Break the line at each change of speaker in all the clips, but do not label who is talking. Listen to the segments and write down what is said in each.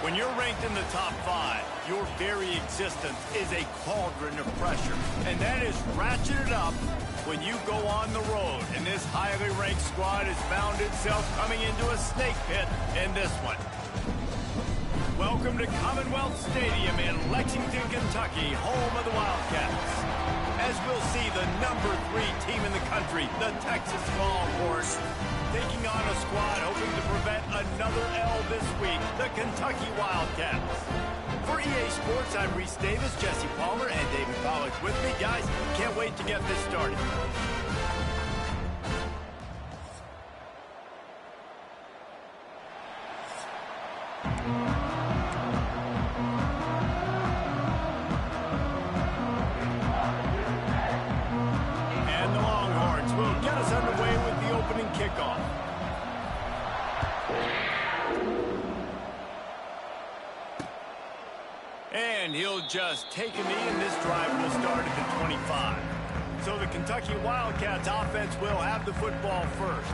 When you're ranked in the top 5, your very existence is a cauldron of pressure. And that is ratcheted up when you go on the road. And this highly ranked squad has found itself coming into a snake pit in this one. Welcome to Commonwealth Stadium in Lexington, Kentucky, home of the Wildcats. As we'll see, the number 3 team in the country, the Texas Longhorns, taking on a squad hoping to prevent another L this week, the Kentucky Wildcats. For EA Sports, I'm Reese Davis, Jesse Palmer, and David Pollack with me. Guys, can't wait to get this started. And the Longhorns will get us underway with the opening kickoff. And he'll just take a knee, and this drive will start at the 25. So the Kentucky Wildcats offense will have the football first.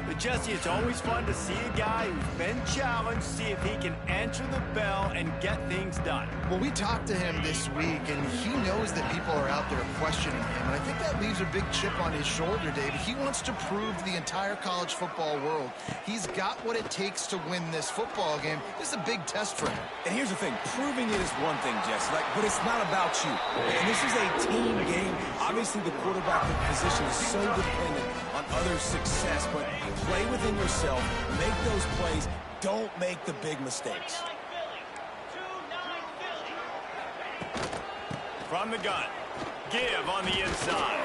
But Jesse, it's always fun to see a guy who's been challenged, see if he can answer the bell and get things done.
Well, we talked to him this week, and he knows that people are out there questioning him. And I think that leaves a big chip on his shoulder, David. He wants to prove to the entire college football world he's got what it takes to win this football game. This is a big test for him.
And here's the thing. Proving it is one thing, Jesse, but it's not about you. And this is a team game. Obviously, the quarterback position is so dependent on others' success, but play within yourself, make those plays, don't make the big mistakes.
From the gun, give on the inside.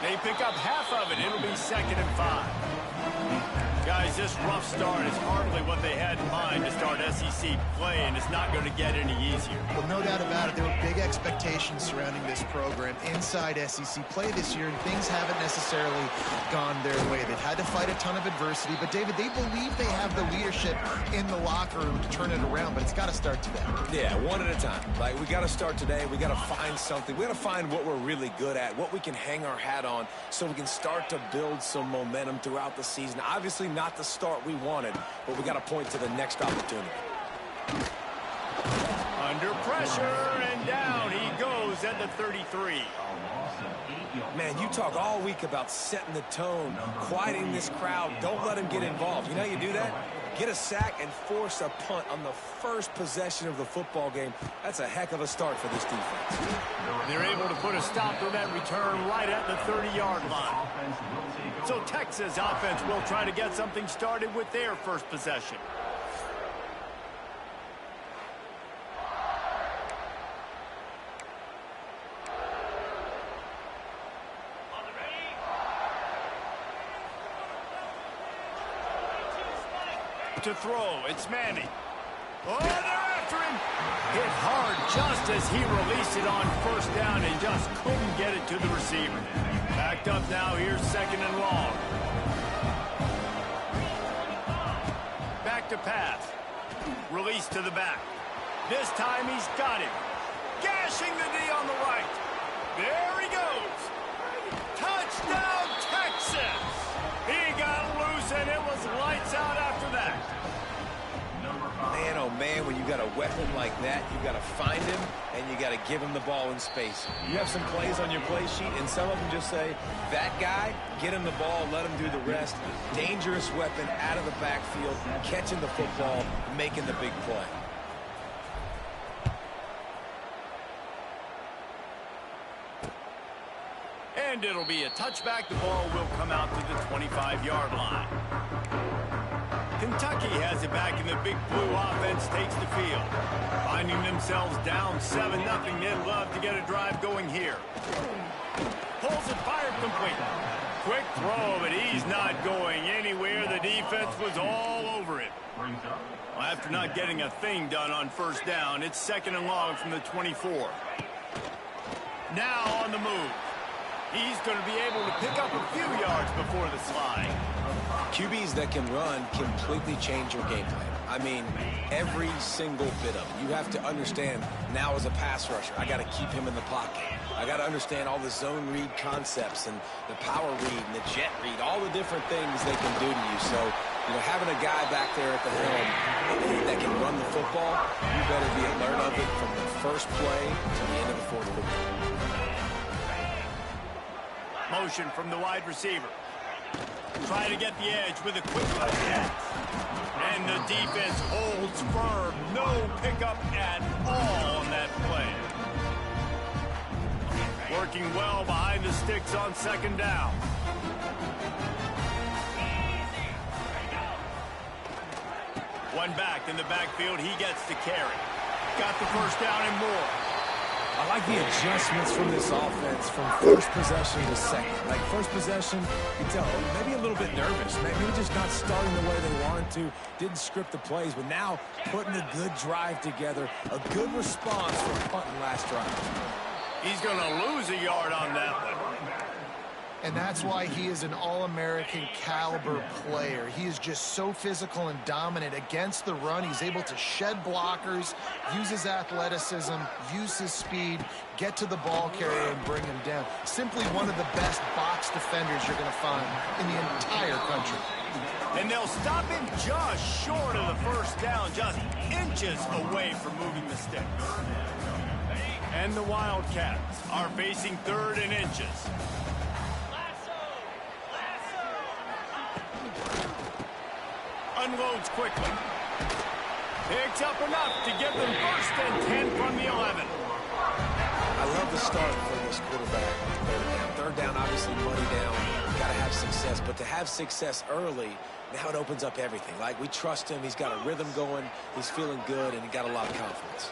They pick up half of it. It'll be 2nd and 5. Guys, this rough start is hardly what they had in mind to start SEC play, and it's not going to get any easier.
Well, no doubt about it. There were big expectations surrounding this program inside SEC play this year, and things haven't necessarily gone their way. They've had to fight a ton of adversity, but, David, they believe they have the leadership in the locker room to turn it around, but it's got to start today.
Yeah, one at a time. Like, we got to start today. We got to find something. We got to find what we're really good at, what we can hang our hat on, so we can start to build some momentum throughout the season. Obviously, not the start we wanted, but we got to point to the next opportunity.
Under pressure, and down he goes at the 33.
Man, you talk all week about setting the tone, quieting this crowd. Don't let them get involved. You know how you do that? Get a sack and force a punt on the first possession of the football game. That's a heck of a start for this defense.
They're able to put a stop to that return right at the 30-yard line. So Texas offense will try to get something started with their first possession. To throw, it's Manning. Oh, they're after him. Hit hard just as he released it on first down and just couldn't get it to the receiver. Backed up now, here's 2nd and long. Back to pass. Release to the back. This time he's got him. Gashing the D on the right. There he goes. Touchdown, Texas. He got loose and it was lights out after that.
Man, oh man, when you got a weapon like that, you got to find him and you got to give him the ball in space. You have some plays on your play sheet, and some of them just say, that guy, get him the ball, let him do the rest. Dangerous weapon out of the backfield, catching the football, making the big play.
And it'll be a touchback. The ball will come out to the 25-yard line. Kentucky has it back, and the Big Blue offense takes the field. Finding themselves down 7-0, they'd love to get a drive going here. Pulls it, fired complete. Quick throw, but he's not going anywhere. The defense was all over it. Well, after not getting a thing done on first down, it's 2nd and long from the 24. Now on the move. He's going to be able to pick up a few yards before the slide.
QBs that can run completely change your game plan. I mean, every single bit of it. You have to understand now as a pass rusher, I got to keep him in the pocket. I got to understand all the zone read concepts and the power read and the jet read, all the different things they can do to you. So You know, having a guy back there at the helm that can run the football, you better be alert of it from the first play to the end of the fourth quarter.
Motion from the wide receiver. Try to get the edge with a quick catch. And the defense holds firm. No pickup at all on that play. Working well behind the sticks on second down. One back in the backfield. He gets the carry. Got the first down and more.
I like the adjustments from this offense from first possession to second. Like first possession, you can tell maybe a little bit nervous. Maybe just not starting the way they wanted to. Didn't script the plays, but now putting a good drive together. A good response from punting last drive.
He's going to lose a yard on that one.
And that's why he is an All-American caliber player. He is just so physical and dominant against the run. He's able to shed blockers, use his athleticism, use his speed, get to the ball carrier and bring him down. Simply one of the best box defenders you're going to find in the entire country.
And they'll stop him just short of the first down, just inches away from moving the sticks. And the Wildcats are facing third and inches. Unloads quickly. Picks up enough to give them first and 10 from the 11.
I love the start for this quarterback. Third down, obviously money down. Got to have success, but to have success early, now it opens up everything. Like, we trust him. He's got a rhythm going. He's feeling good, and he got a lot of confidence.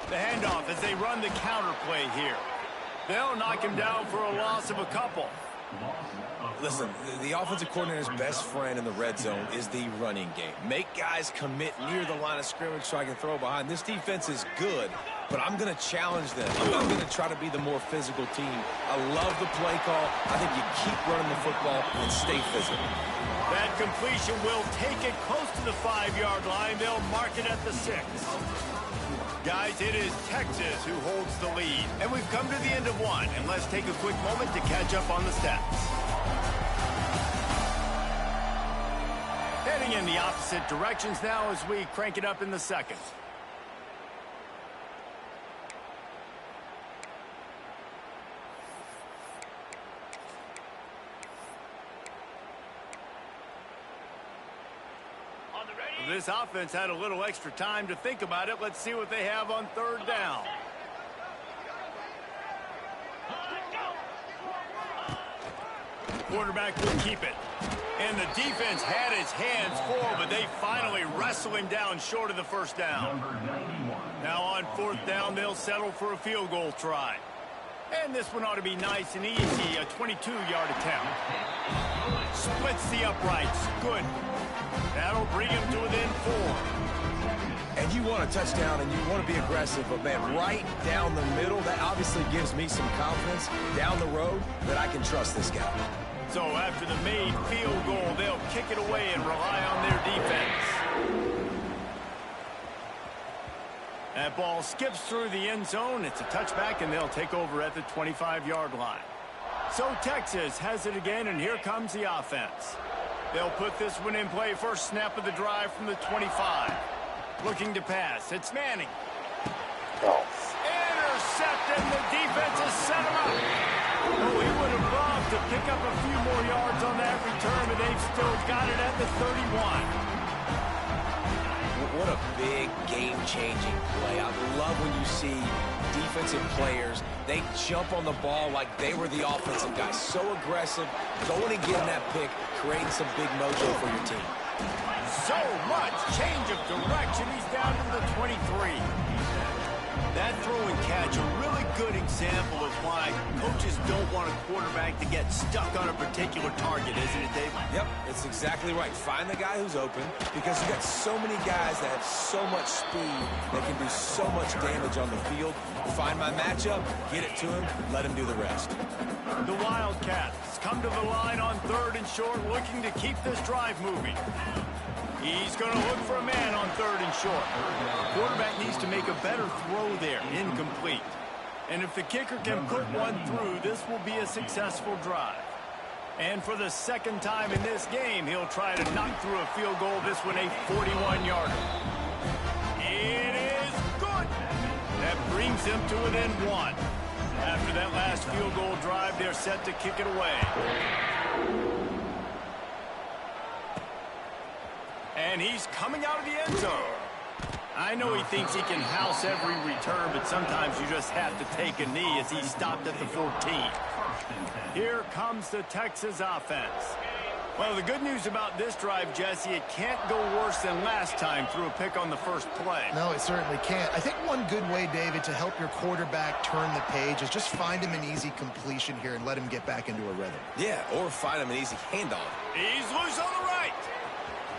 The handoff as they run the counter play here. They'll knock him down for a loss of a couple.
Listen, the offensive coordinator's best friend in the red zone is the running game. Make guys commit near the line of scrimmage so I can throw behind. This defense is good, but I'm going to challenge them. I'm going to try to be the more physical team. I love the play call. I think you keep running the football and stay physical.
That completion will take it close to the 5-yard line. They'll mark it at the 6. Guys, it is Texas who holds the lead. And we've come to the end of one. And let's take a quick moment to catch up on the stats. Heading in the opposite directions now as we crank it up in the second. This offense had a little extra time to think about it. Let's see what they have on third down. Quarterback will keep it. And the defense had his hands full, but they finally wrestle him down short of the first down. Now on fourth down, they'll settle for a field goal try. And this one ought to be nice and easy, a 22-yard attempt. Splits the uprights. Good. That'll bring him to within 4.
And you want a touchdown and you want to be aggressive, but man, right down the middle, that obviously gives me some confidence down the road that I can trust this guy.
So after the made field goal, they'll kick it away and rely on their defense. That ball skips through the end zone. It's a touchback, and they'll take over at the 25-yard line. So Texas has it again, and here comes the offense. They'll put this one in play. First snap of the drive from the 25. Looking to pass. It's Manning. Intercepted, and the defense has set him up. Oh, he would have loved to pick up a few more yards on that return, but they've still got it at the 31.
What a big game-changing play. I love when you see defensive players, they jump on the ball like they were the offensive guys. So aggressive, going and getting that pick, creating some big mojo for your team.
So much change of direction. He's down to the 23. That throw and catch, a really good example of why coaches don't want a quarterback to get stuck on a particular target, isn't it, Dave?
Yep, it's exactly right. Find the guy who's open, because you got so many guys that have so much speed that can do so much damage on the field. Find my matchup, get it to him, let him do the rest.
The Wildcats come to the line on third and short, looking to keep this drive moving. He's going to look for a man on third and short. The quarterback needs to make a better throw there, incomplete. And if the kicker can put one through, this will be a successful drive. And for the second time in this game, he'll try to knock through a field goal, this one a 41-yarder. It is good. That brings him to within one. After that last field goal drive, they're set to kick it away. And he's coming out of the end zone. I know he thinks he can house every return, but sometimes you just have to take a knee as he stopped at the 14. Here comes the Texas offense. Well, the good news about this drive, Jesse, it can't go worse than last time through a pick on the first play.
No, it certainly can't. I think one good way, David, to help your quarterback turn the page is just find him an easy completion here and let him get back into a rhythm.
Yeah, or find him an easy handoff.
He's loose on the right.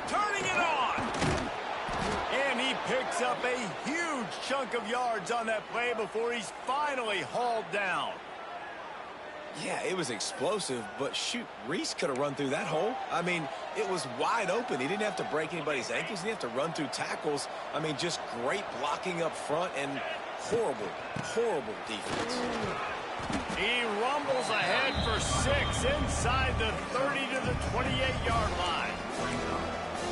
Turning it on. And he picks up a huge chunk of yards on that play before he's finally hauled down.
Yeah, it was explosive, but shoot, Reese could have run through that hole. I mean, it was wide open. He didn't have to break anybody's ankles. He didn't have to run through tackles. I mean, just great blocking up front and horrible, horrible defense.
He rumbles ahead for 6 inside the 30 to the 28-yard line.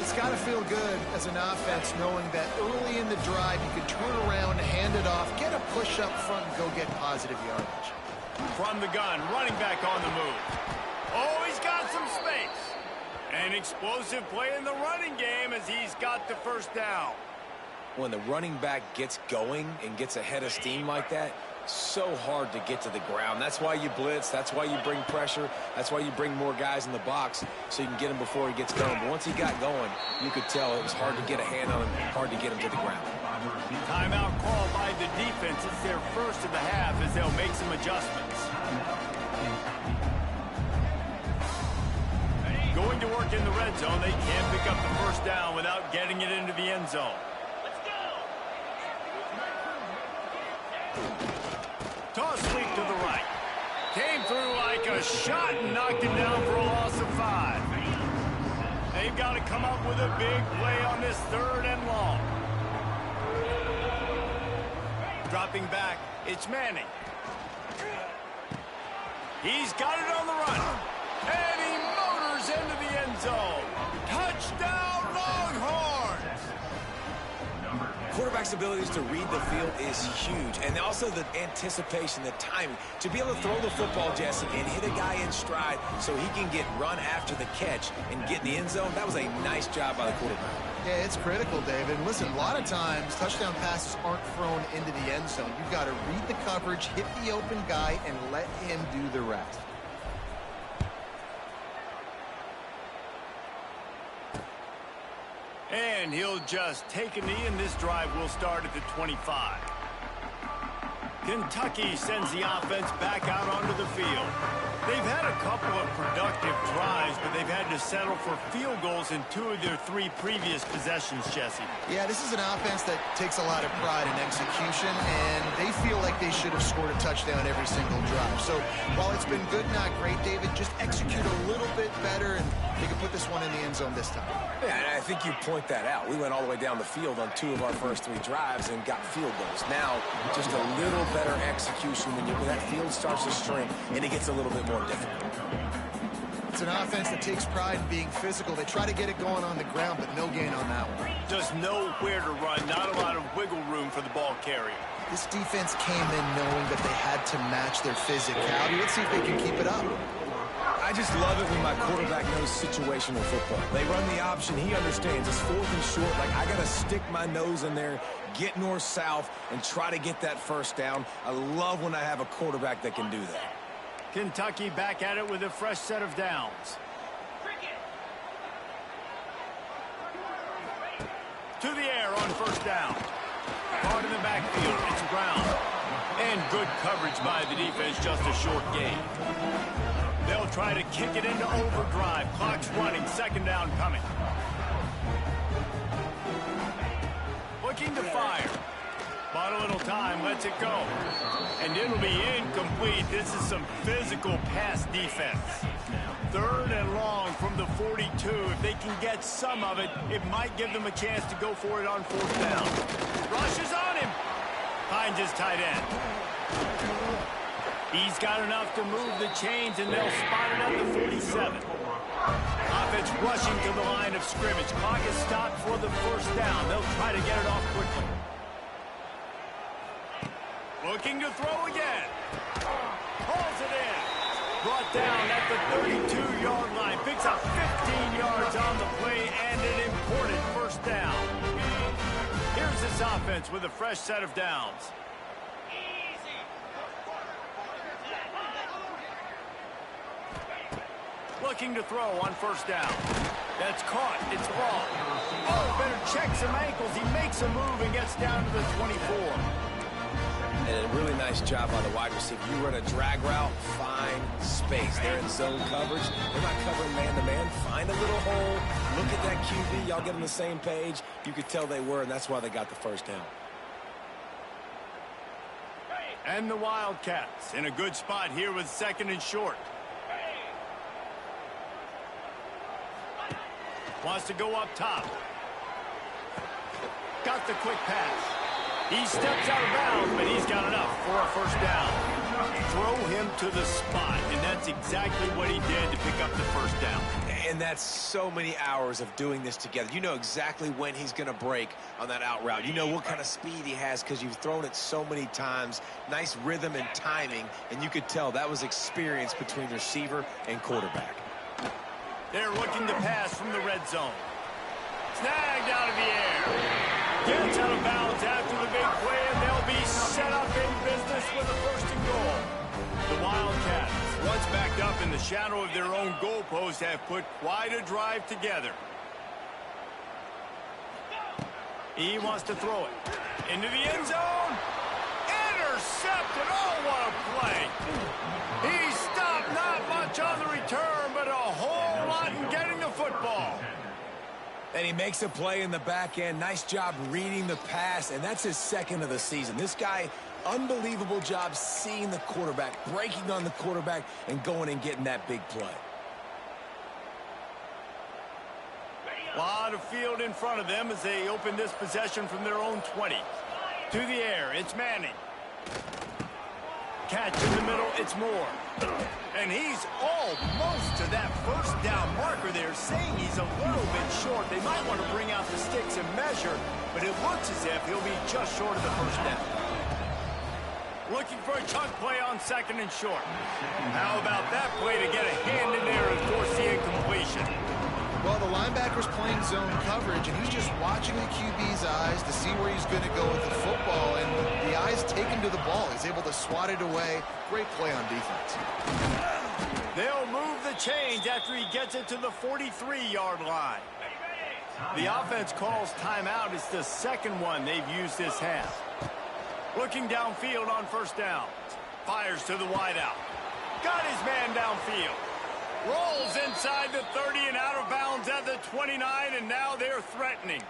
It's got to feel good as an offense knowing that early in the drive you can turn around, hand it off, get a push up front, and go get positive yardage.
From the gun, running back on the move. Oh, he's got some space. An explosive play in the running game as he's got the first down.
When the running back gets going and gets ahead of steam like that, so hard to get to the ground. That's why you blitz. That's why you bring pressure. That's why you bring more guys in the box so you can get him before he gets going. But once he got going, you could tell it was hard to get a hand on him, hard to get him to the ground.
Timeout called by the defense. It's their first of the half as they'll make some adjustments. Going to work in the red zone. They can't pick up the first down without getting it into the end zone. Toss sweep to the right. Came through like a shot and knocked him down for a loss of 5. They've got to come up with a big play on this 3rd and long. Dropping back, it's Manning. He's got it on the run. And he motors into the end zone. Touchdown, Longhorns!
Quarterback's abilities to read the field is huge. And also the anticipation, the timing. To be able to throw the football, Jesse, and hit a guy in stride so he can get run after the catch and get in the end zone, that was a nice job by the quarterback.
Yeah, it's critical, David. And listen, a lot of times touchdown passes aren't thrown into the end zone. You've got to read the coverage, hit the open guy, and let him do the rest.
And he'll just take a knee, and this drive will start at the 25. Kentucky sends the offense back out onto the field. They've had a couple of productive drives, but they've had to settle for field goals in 2 of their 3 previous possessions, Jesse.
Yeah, this is an offense that takes a lot of pride in execution, and they feel like they should have scored a touchdown every single drive. So while it's been good, not great, David, just execute a little bit better, and they can put this one in the end zone this time.
Yeah, and I think you point that out. We went all the way down the field on 2 of our first 3 drives and got field goals. Now, just a little better execution when that field starts to shrink and it gets a little bit more difficult.
It's an offense that takes pride in being physical. They try to get it going on the ground, but no gain on that one.
Just nowhere to run, not a lot of wiggle room for the ball carrier.
This defense came in knowing that they had to match their physicality. Let's see if they can keep it up.
I just love it when my quarterback knows situational football. They run the option. He understands. It's 4th and short. Like, I got to stick my nose in there, get north-south, and try to get that first down. I love when I have a quarterback that can do that.
Kentucky back at it with a fresh set of downs. To the air on first down. Caught in the backfield. It's Brown. And good coverage by the defense, just a short gain. They'll try to kick it into overdrive. Clock's running. 2nd down coming. Looking to fire. Bought a little time. Lets it go. And it'll be incomplete. This is some physical pass defense. 3rd and long from the 42. If they can get some of it, it might give them a chance to go for it on 4th down. Rushes on him. Finds his tight end. He's got enough to move the chains, and they'll spot it at the 47. Offense rushing to the line of scrimmage. Clock is stopped for the first down. They'll try to get it off quickly. Looking to throw again. Pulls it in. Brought down at the 32-yard line. Picks up 15 yards on the play and an important first down. Here's this offense with a fresh set of downs. Looking to throw on first down. That's caught. It's ball. Oh, better check some ankles. He makes a move and gets down to the 24.
And a really nice job by the wide receiver. You run a drag route, find space. They're in zone coverage. They're not covering man-to-man. Find a little hole. Look at that QB. Y'all get on the same page. You could tell they were, and that's why they got the first down.
And the Wildcats in a good spot here with second and short. Wants to go up top. Got the quick pass. He steps out of bounds, but he's got enough for a first down. Throw him to the spot, and that's exactly what he did to pick up the first down.
And that's so many hours of doing this together. You know exactly when he's going to break on that out route. You know what kind of speed he has because you've thrown it so many times. Nice rhythm and timing, and you could tell that was experience between receiver and quarterback.
They're looking to pass from the red zone. Snagged out of the air. Gets out of bounds after the big play, and they'll be set up in business with a first and goal. The Wildcats, once backed up in the shadow of their own goalpost, have put quite a drive together. He wants to throw it. Into the end zone. Intercepted. Oh, what a play. He stopped not much on the return, but a whole lot in getting the football.
And he makes a play in the back end. Nice job reading the pass, and that's his second of the season. This guy, unbelievable job seeing the quarterback, breaking on the quarterback, and going and getting that big play.
A lot of field in front of them as they open this possession from their own 20. To the air, it's Manning. Catch in the middle, it's Moore. And he's almost to that first down marker there, saying he's a little bit short. They might want to bring out the sticks and measure, but it looks as if he'll be just short of the first down. Looking for a chunk play on second and short. How about that play to get a hand in there and force the incompletion?
Well, the linebacker's playing zone coverage, and he's just watching the QB's eyes to see where he's going to go with the football, and the eyes take him to the ball. He's able to swat it away. Great play on defense.
They'll move the chains after he gets it to the 43-yard line. The offense calls timeout. It's the second one they've used this half. Looking downfield on first down. Fires to the wideout. Got his man downfield. Rolls inside the 30 and out of bounds at the 29, and now they're threatening.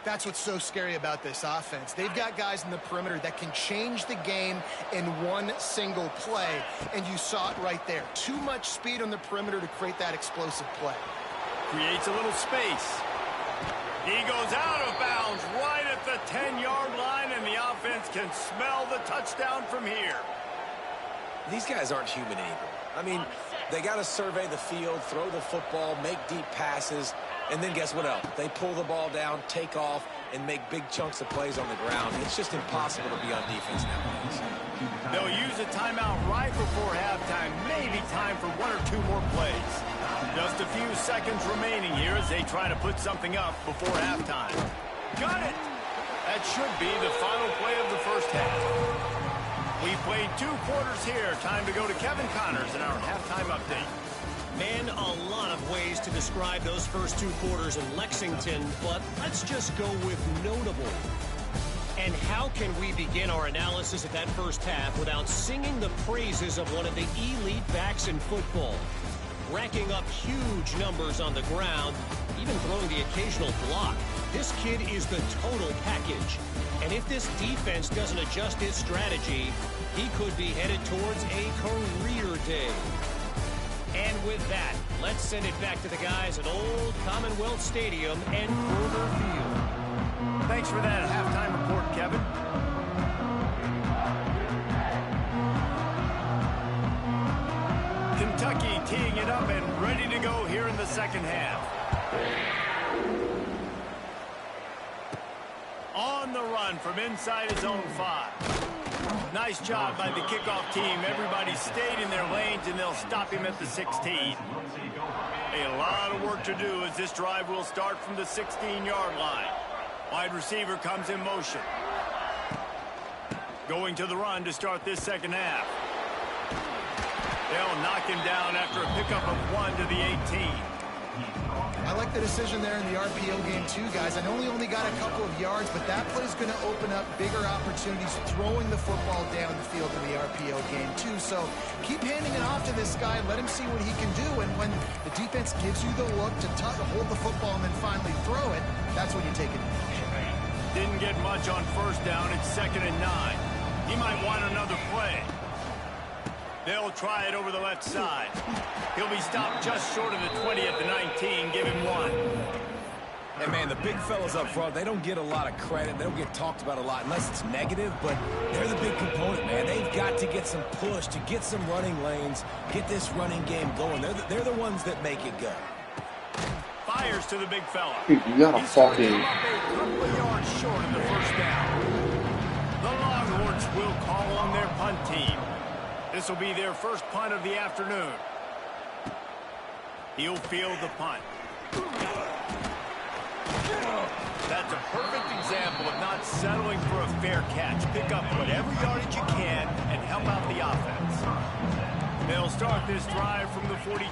That's what's so scary about this offense. They've got guys in the perimeter that can change the game in one single play, and you saw it right there. Too much speed on the perimeter to create that explosive play.
Creates a little space. He goes out of bounds right at the 10-yard line, and the offense can smell the touchdown from here.
These guys aren't human anymore. I mean, they got to survey the field, throw the football, make deep passes, and then guess what else? They pull the ball down, take off, and make big chunks of plays on the ground. It's just impossible to be on defense nowadays.
They'll use a timeout right before halftime. Maybe time for one or two more plays. Just a few seconds remaining here as they try to put something up before halftime. Got it! That should be the final play of the first half. We played 2 quarters here. Time to go to Kevin Connors in our halftime update.
Man, a lot of ways to describe those first 2 quarters in Lexington, but let's just go with notable. And how can we begin our analysis of that first half without singing the praises of one of the elite backs in football? Racking up huge numbers on the ground, even throwing the occasional block. This kid is the total package. And if this defense doesn't adjust its strategy, he could be headed towards a career day. And with that, let's send it back to the guys at Old Commonwealth Stadium and Kroger Field.
Thanks for that halftime report, Kevin. go here in the second half. On the run from inside his own 5. Nice job by the kickoff team. Everybody stayed in their lanes, and they'll stop him at the 16. A lot of work to do as this drive will start from the 16-yard line. Wide receiver comes in motion. Going to the run to start this second half. They'll knock him down after a pickup of 1 to the 18.
I like the decision there in the RPO game too, guys. I know he only got a couple of yards, but that play is going to open up bigger opportunities throwing the football down the field in the RPO game too. So keep handing it off to this guy. Let him see what he can do. And when the defense gives you the look to hold the football and then finally throw it, that's when you take it.
Didn't get much on first down. It's 2nd and 9. He might want another play. They'll try it over the left side. He'll be stopped just short of the 20 at the 19. Give him 1.
And, man, the big fellas up front, they don't get a lot of credit. They don't get talked about a lot unless it's negative, but they're the big component, man. They've got to get some push, to get some running lanes, get this running game going. They're the ones that make it go.
Fires to the big fella.
Dude, you got a fucking...
a couple of yards short of the first down. The Longhorns will call on their punt team. This will be their first punt of the afternoon. He'll field the punt. That's a perfect example of not settling for a fair catch. Pick up whatever yardage you can and help out the offense. They'll start this drive from the 42.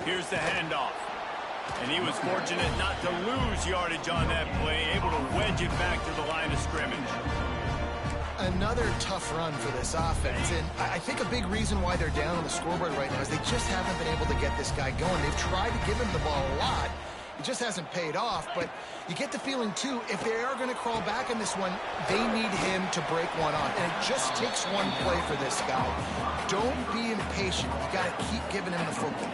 Here's the handoff. And he was fortunate not to lose yardage on that play, able to wedge it back to the line of scrimmage.
Another tough run for this offense, and I think a big reason why they're down on the scoreboard right now is they just haven't been able to get this guy going. They've tried to give him the ball a lot. It just hasn't paid off, but you get the feeling, too, if they are going to crawl back in this one, they need him to break one off, and it just takes one play for this guy. Don't be impatient. You got to keep giving him the football.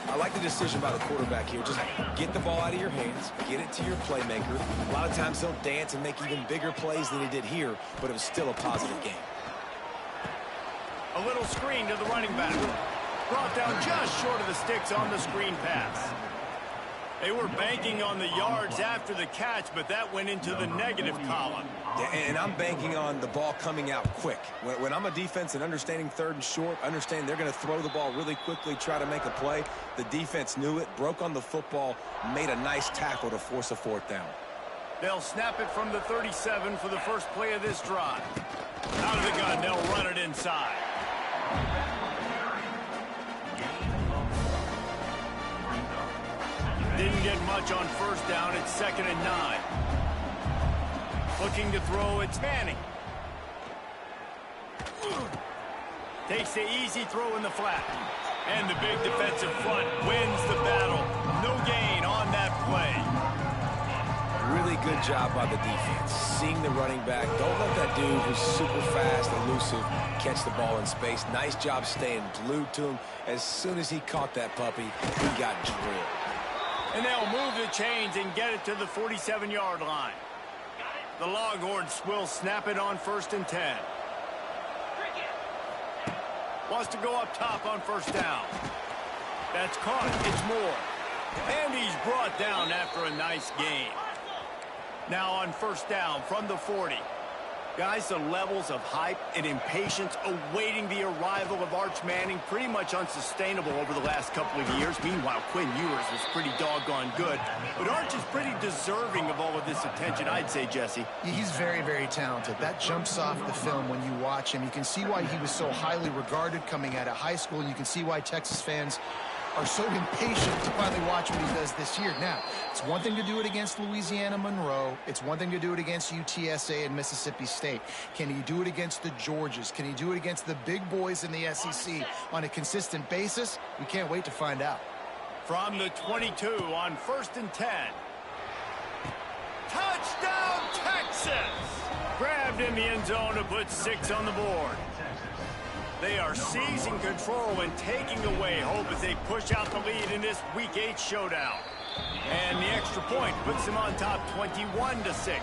I like the decision by the quarterback here. Just get the ball out of your hands, get it to your playmaker. A lot of times he'll dance and make even bigger plays than he did here, but it was still a positive game.
A little screen to the running back. Brought down just short of the sticks on the screen pass. They were banking on the yards after the catch, but that went into the negative column.
Yeah, and I'm banking on the ball coming out quick. When I'm a defense and understanding 3rd and short, understand they're going to throw the ball really quickly, try to make a play. The defense knew it, broke on the football, made a nice tackle to force a 4th down.
They'll snap it from the 37 for the first play of this drive. Out of the gun, they'll run it inside. Didn't get much on first down. It's 2nd and 9. Looking to throw, it's Manning. Takes the easy throw in the flat. And the big defensive front wins the battle. No gain on that play.
Really good job by the defense. Seeing the running back. Don't let that dude who's super fast, elusive, catch the ball in space. Nice job staying glued to him. As soon as he caught that puppy, he got drilled.
And they'll move the chains and get it to the 47-yard line. The Longhorns will snap it on 1st and 10. Wants to go up top on first down. That's caught. It's Moore. And he's brought down after a nice gain. Now on first down from the 40. Guys, the levels of hype and impatience awaiting the arrival of Arch Manning pretty much unsustainable over the last couple of years. Meanwhile, Quinn Ewers was pretty doggone good. But Arch is pretty deserving of all of this attention, I'd say, Jesse.
He's very, very talented. That jumps off the film when you watch him. You can see why he was so highly regarded coming out of high school, and you can see why Texas fans are so impatient to finally watch what he does this year. Now, it's one thing to do it against Louisiana Monroe. It's one thing to do it against UTSA and Mississippi State. Can he do it against the Georgias? Can he do it against the big boys in the SEC on a consistent basis? We can't wait to find out.
From the 22 on 1st and 10. Touchdown, Texas! Grabbed in the end zone to put 6 on the board. They are seizing control and taking away hope as they push out the lead in this Week 8 showdown. And the extra point puts them on top 21-6.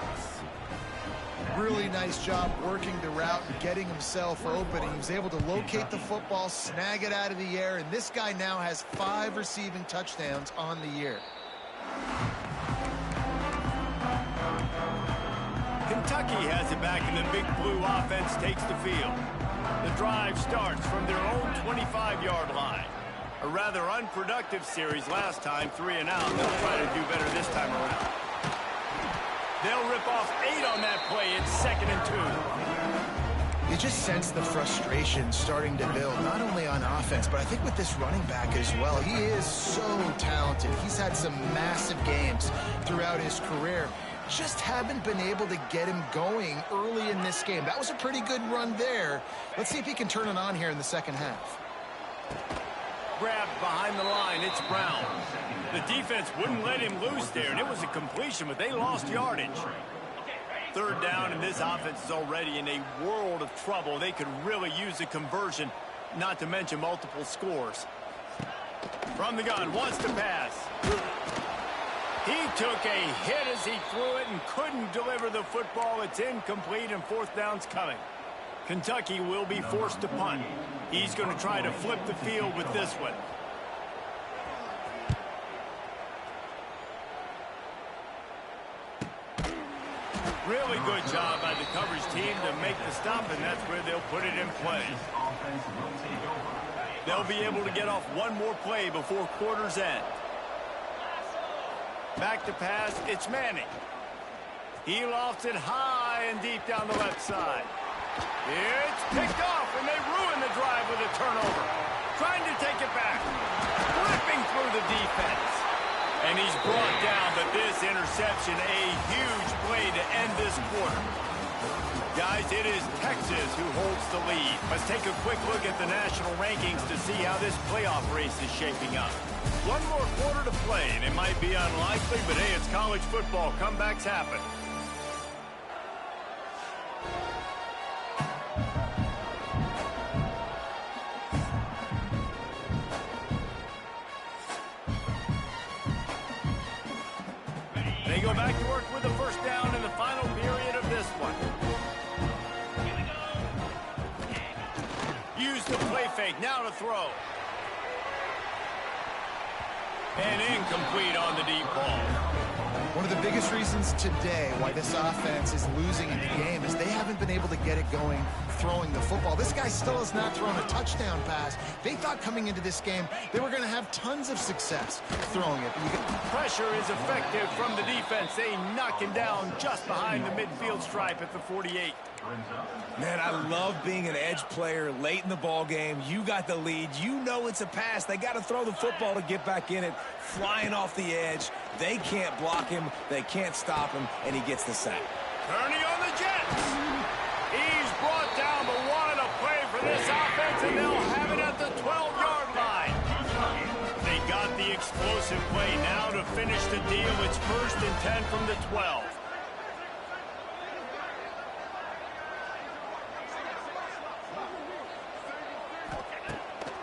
Really nice job working the route and getting himself open. He was able to locate the football, snag it out of the air, and this guy now has 5 receiving touchdowns on the year.
Kentucky has it back, and the Big Blue offense takes the field. The drive starts from their own 25-yard line. A rather unproductive series last time, 3 and out. They'll try to do better this time around. They'll rip off 8 on that play. It's 2nd and 2.
You just sense the frustration starting to build, not only on offense, but I think with this running back as well. He is so talented. He's had some massive games throughout his career. Just haven't been able to get him going early in this game. That was a pretty good run there. Let's see if he can turn it on here in the second half.
Grabbed behind the line, it's Brown. The defense wouldn't let him loose there, and it was a completion, but they lost yardage. 3rd down, and this offense is already in a world of trouble. They could really use a conversion, not to mention multiple scores. From the gun, wants to pass. He took a hit as he threw it and couldn't deliver the football. It's incomplete, and 4th down's coming. Kentucky will be forced to punt. He's going to try to flip the field with this one. Really good job by the coverage team to make the stop, and that's where they'll put it in play. They'll be able to get off one more play before quarter's end. Back to pass, it's Manning. He lofts it high and deep down the left side. It's picked off, and they ruin the drive with a turnover. Trying to take it back. Flipping through the defense. And he's brought down, but this interception, a huge play to end this quarter. Guys, it is Texas who holds the lead. Let's take a quick look at the national rankings to see how this playoff race is shaping up. One more quarter to play, and it might be unlikely, but hey, it's college football. Comebacks happen. They go back to work with the 1st down in the final period of this one. Use the play fake, now to throw. And incomplete on the deep ball.
One of the biggest reasons today why this offense is losing in the game is they haven't been able to get it going throwing the football. This guy still has not thrown a touchdown pass. They thought coming into this game they were going to have tons of success throwing it.
Pressure is effective from the defense. They knock him down just behind the midfield stripe at the 48.
Man, I love being an edge player late in the ball game. You got the lead. You know it's a pass. They got to throw the football to get back in it. Flying off the edge. They can't block him. They can't stop him, and he gets the sack.
Kearney on the Jets. He's brought down, but wanted a play for this offense, and they'll have it at the 12-yard line. They got the explosive play now to finish the deal. It's 1st and 10 from the 12.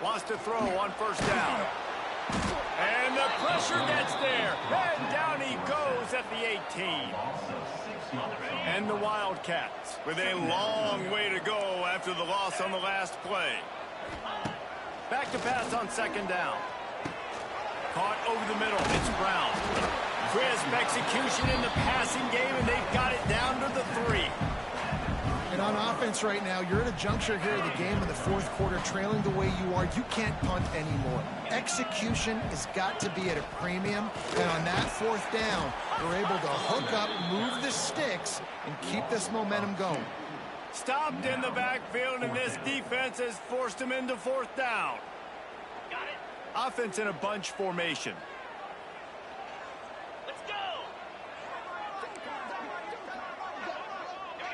Wants to throw on 1st down. And the pressure gets there. And down he goes at the 18. And the Wildcats with a long way to go after the loss on the last play. Back to pass on 2nd down. Caught over the middle. It's Brown. Crisp execution in the passing game, and they've got it down to the 3.
And on offense right now, you're at a juncture here of the game in the 4th quarter, trailing the way you are. You can't punt anymore. Execution has got to be at a premium. And on that 4th down, they're able to hook up, move the sticks, and keep this momentum going.
Stopped in the backfield, and this defense has forced him into 4th down. Got it. Offense in a bunch formation.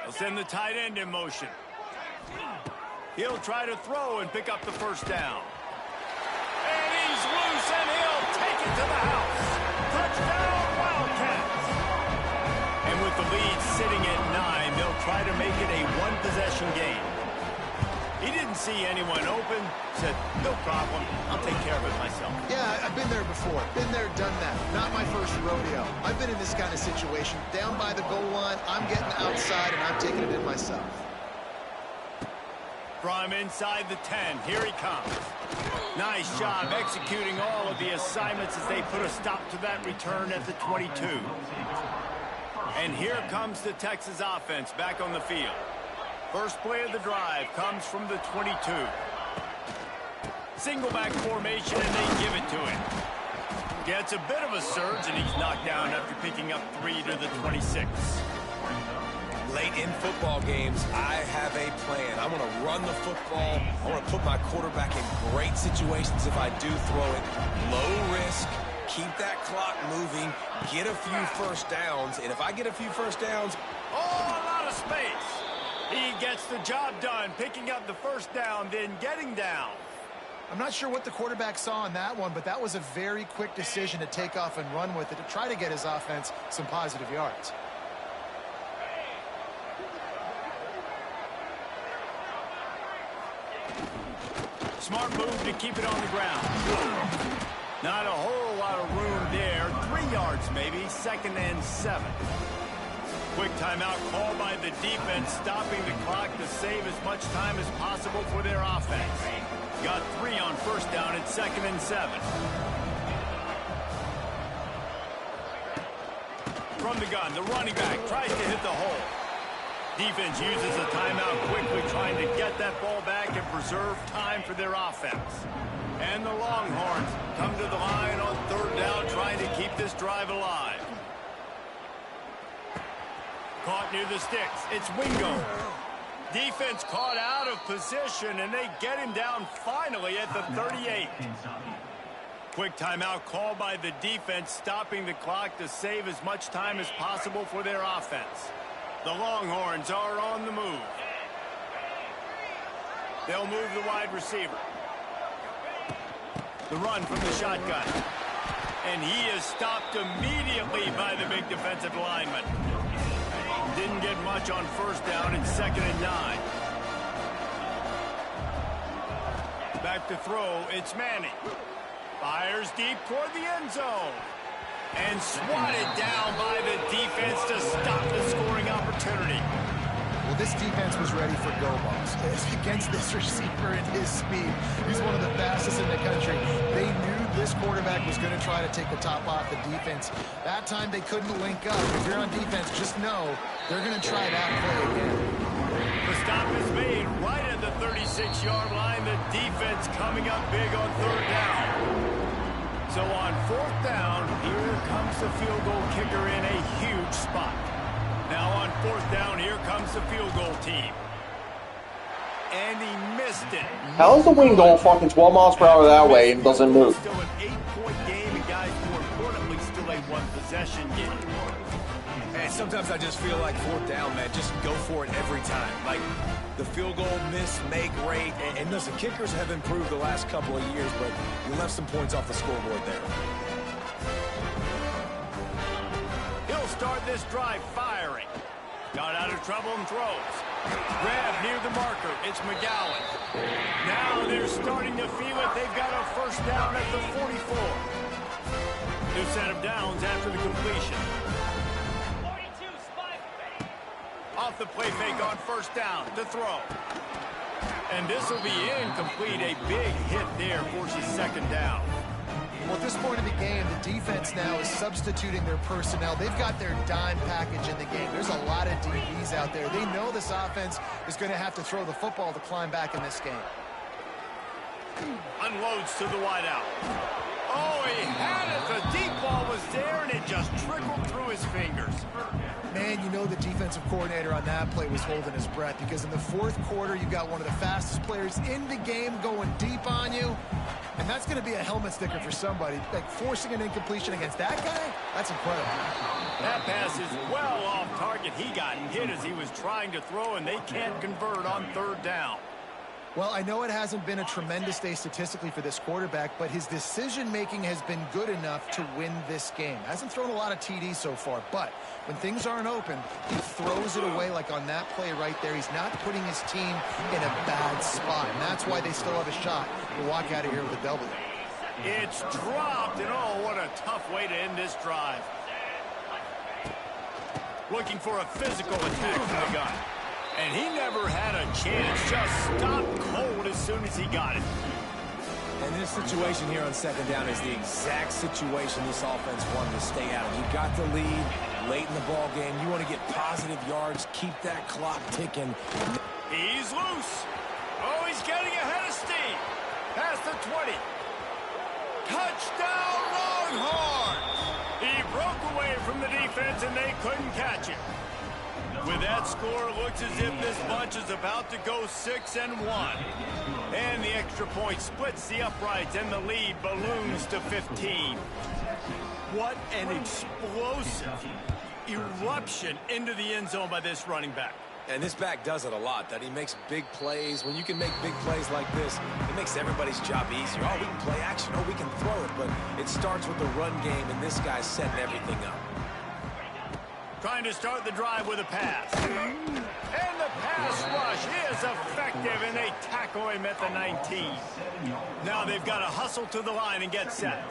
Send the tight end in motion. He'll try to throw and pick up the 1st down. And he's loose, and he'll take it to the house. Touchdown, Wildcats. And with the lead sitting at 9, they'll try to make it a one-possession game. He didn't see anyone open, said, no problem, I'll take care of it myself.
Yeah, I've been there before. Been there, done that. Not my first rodeo. I've been in this kind of situation. Down by the goal line, I'm getting outside, and I'm taking it in myself.
From inside the 10, here he comes. Nice job executing all of the assignments as they put a stop to that return at the 22. And here comes the Texas offense back on the field. First play of the drive comes from the 22. Single back formation, and they give it to him. Gets a bit of a surge, and he's knocked down after picking up 3 to the 26.
Late in football games, I have a plan. I want to run the football. I want to put my quarterback in great situations if I do throw it. Low risk, keep that clock moving, get a few first downs. And if I get a few first downs...
Oh, a lot of space. He gets the job done, picking up the first down, then getting down.
I'm not sure what the quarterback saw on that one, but that was a very quick decision to take off and run with it to try to get his offense some positive yards.
Smart move to keep it on the ground. Not a whole lot of room there. 3 yards maybe, 2nd and 7. Quick timeout called by the defense, stopping the clock to save as much time as possible for their offense. Got 3 on first down at 2nd and 7. From the gun, the running back tries to hit the hole. Defense uses a timeout quickly, trying to get that ball back and preserve time for their offense. And the Longhorns come to the line on 3rd down, trying to keep this drive alive. Caught near the sticks. It's Wingo. Defense caught out of position, and they get him down finally at the 38. Quick timeout called by the defense, stopping the clock to save as much time as possible for their offense. The Longhorns are on the move. They'll move the wide receiver. The run from the shotgun. And he is stopped immediately by the big defensive lineman. Didn't get much on first down in 2nd and 9. Back to throw, it's Manning. Fires deep toward the end zone. And swatted down by the defense to stop the scoring opportunity.
Well, this defense was ready for go balls. Against this receiver and his speed, he's one of the fastest in the country. They knew this quarterback was going to try to take the top off the defense. That time they couldn't link up. If you're on defense, just know they're going to try that play again.
The stop is made right at the 36-yard line. The defense coming up big on 3rd down. So on 4th down, here comes the field goal kicker in a huge spot. Now on 4th down, here comes the field goal team. And he missed it.
How is the wing going fucking 12 miles per hour that way and doesn't move?
Still an 8-point game, and guys, more importantly, still a 1-possession game.
And sometimes I just feel like 4th down, man, just go for it every time. Like, the field goal miss, make rate, and listen, kickers have improved the last couple of years, but you left some points off the scoreboard there.
He'll start this drive firing. Got out of trouble and throws. Grab near the marker. It's McGowan. Now they're starting to feel it. They've got a first down at the 44. New set of downs after the completion. Off the play fake on first down to throw. And this will be incomplete. A big hit there forces 2nd down.
Well, at this point of the game, the defense now is substituting their personnel. They've got their dime package in the game. There's a lot of DBs out there. They know this offense is going to have to throw the football to climb back in this game.
Unloads to the wideout. Oh, he had it. The deep ball was there, and it just trickled through his fingers.
Man, you know the defensive coordinator on that play was holding his breath, because in the 4th quarter, you've got one of the fastest players in the game going deep on you, and that's going to be a helmet sticker for somebody. Like, forcing an incompletion against that guy, that's incredible.
That pass is well off target. He got hit as he was trying to throw, and they can't convert on 3rd down.
Well, I know it hasn't been a tremendous day statistically for this quarterback, but his decision-making has been good enough to win this game. Hasn't thrown a lot of TDs so far, but when things aren't open, he throws it away like on that play right there. He's not putting his team in a bad spot, and that's why they still have a shot to walk out of here with a W.
It's dropped, and oh, what a tough way to end this drive. Looking for a physical attack from the gun. And he never had a chance, just stopped cold as soon as he got it.
And this situation here on second down is the exact situation this offense wanted to stay out of. You got the lead late in the ball game. You want to get positive yards, keep that clock ticking.
He's loose. Oh, he's getting ahead of steam. Past the 20. Touchdown, Longhorns! He broke away from the defense, and they couldn't catch him. With that score, it looks as if this bunch is about to go 6-1. And the extra point splits the uprights, and the lead balloons to 15. What an explosive eruption into the end zone by this running back.
And this back does it a lot, that he makes big plays. When you can make big plays like this, it makes everybody's job easier. Oh, we can play action. Oh, we can throw it. But it starts with the run game, and this guy's setting everything up.
Trying to start the drive with a pass. And the pass rush is effective, and they tackle him at the 19. Now they've got to hustle to the line and get set.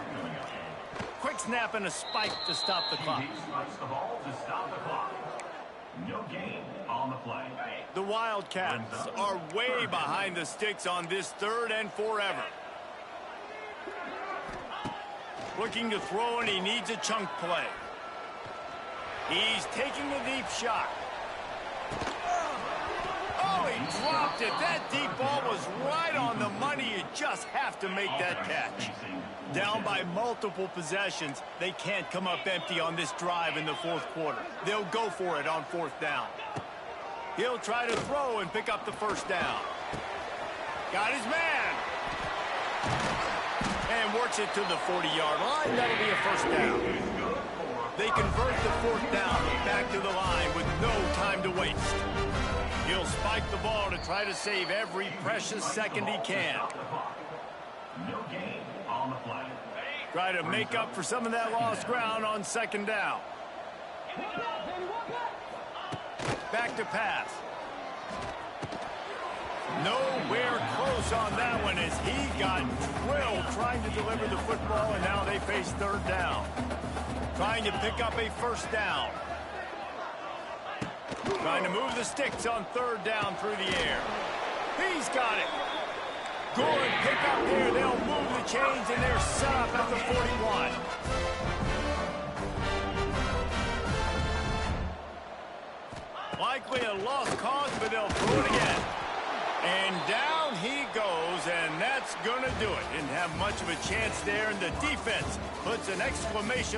Quick snap and a spike to stop the clock.
No gain on the play.
The Wildcats are way behind the sticks on this 3rd and forever. Looking to throw, and he needs a chunk play. He's taking a deep shot. Oh, he dropped it. That deep ball was right on the money. You just have to make that catch. Down by multiple possessions, they can't come up empty on this drive in the 4th quarter. They'll go for it on 4th down. He'll try to throw and pick up the 1st down. Got his man. And works it to the 40-yard line. That'll be a 1st down. They convert the 4th down back to the line with no time to waste. He'll spike the ball to try to save every precious second he can.
No gain on the play.
Try to make up for some of that lost ground on 2nd down. Back to pass. Nowhere close on that one as he got drilled trying to deliver the football, and now they face 3rd down. Trying to pick up a 1st down. Trying to move the sticks on 3rd down through the air. He's got it. Good pick up there. They'll move the chains, and they're set up at the 41. Likely a lost cause, but they'll throw it again. And down he goes, and that's going to do it. Didn't have much of a chance there, and the defense puts an exclamation